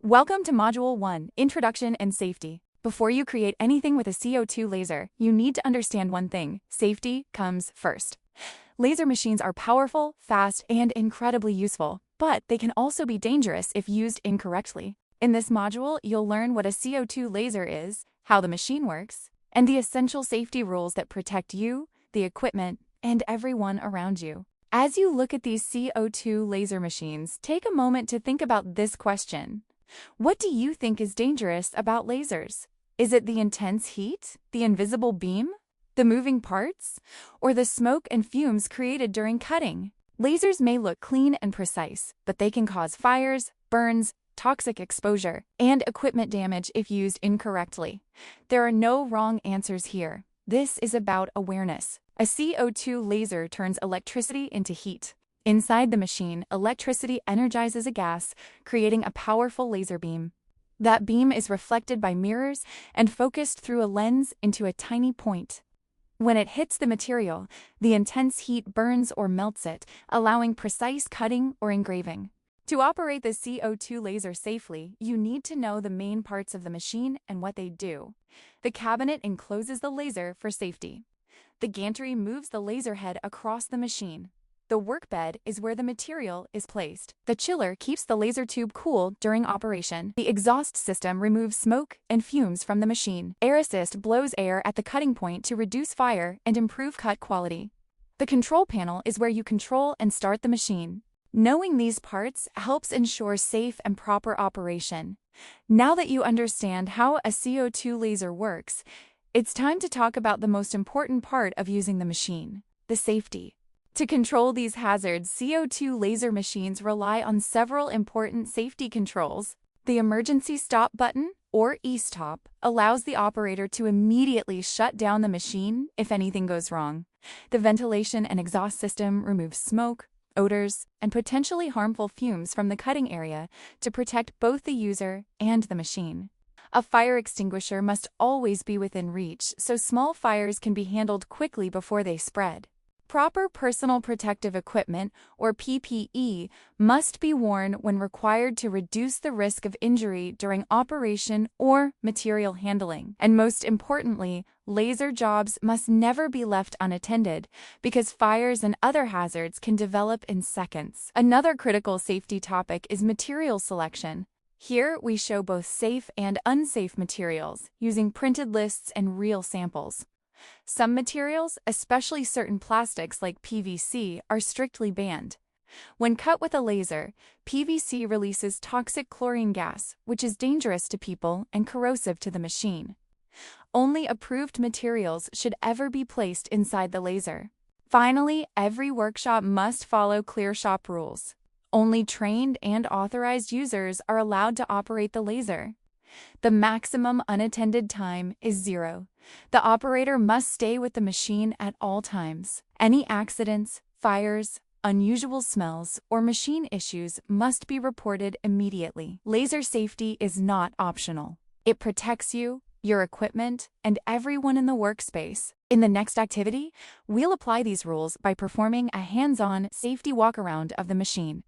Welcome to Module 1, Introduction and Safety. Before you create anything with a CO2 laser, you need to understand one thing: safety comes first. Laser machines are powerful, fast, and incredibly useful, but they can also be dangerous if used incorrectly. In this module, you'll learn what a CO2 laser is, how the machine works, and the essential safety rules that protect you, the equipment, and everyone around you. As you look at these CO2 laser machines, take a moment to think about this question. What do you think is dangerous about lasers? Is it the intense heat, the invisible beam, the moving parts, or the smoke and fumes created during cutting? Lasers may look clean and precise, but they can cause fires, burns, toxic exposure, and equipment damage if used incorrectly. There are no wrong answers here. This is about awareness. A CO2 laser turns electricity into heat. Inside the machine, electricity energizes a gas, creating a powerful laser beam. That beam is reflected by mirrors and focused through a lens into a tiny point. When it hits the material, the intense heat burns or melts it, allowing precise cutting or engraving. To operate the CO2 laser safely, you need to know the main parts of the machine and what they do. The cabinet encloses the laser for safety. The gantry moves the laser head across the machine. The workbed is where the material is placed. The chiller keeps the laser tube cool during operation. The exhaust system removes smoke and fumes from the machine. Air assist blows air at the cutting point to reduce fire and improve cut quality. The control panel is where you control and start the machine. Knowing these parts helps ensure safe and proper operation. Now that you understand how a CO2 laser works, it's time to talk about the most important part of using the machine: the safety. To control these hazards, CO2 laser machines rely on several important safety controls. The emergency stop button, or e-stop, allows the operator to immediately shut down the machine if anything goes wrong. The ventilation and exhaust system removes smoke, odors, and potentially harmful fumes from the cutting area to protect both the user and the machine. A fire extinguisher must always be within reach so small fires can be handled quickly before they spread. Proper personal protective equipment, or PPE, must be worn when required to reduce the risk of injury during operation or material handling. And most importantly, laser jobs must never be left unattended because fires and other hazards can develop in seconds. Another critical safety topic is material selection. Here, we show both safe and unsafe materials using printed lists and real samples. Some materials, especially certain plastics like PVC, are strictly banned. When cut with a laser, PVC releases toxic chlorine gas, which is dangerous to people and corrosive to the machine. Only approved materials should ever be placed inside the laser. Finally, every workshop must follow clear shop rules. Only trained and authorized users are allowed to operate the laser. The maximum unattended time is 0. The operator must stay with the machine at all times. Any accidents, fires, unusual smells, or machine issues must be reported immediately. Laser safety is not optional. It protects you, your equipment, and everyone in the workspace. In the next activity, we'll apply these rules by performing a hands-on safety walk-around of the machine.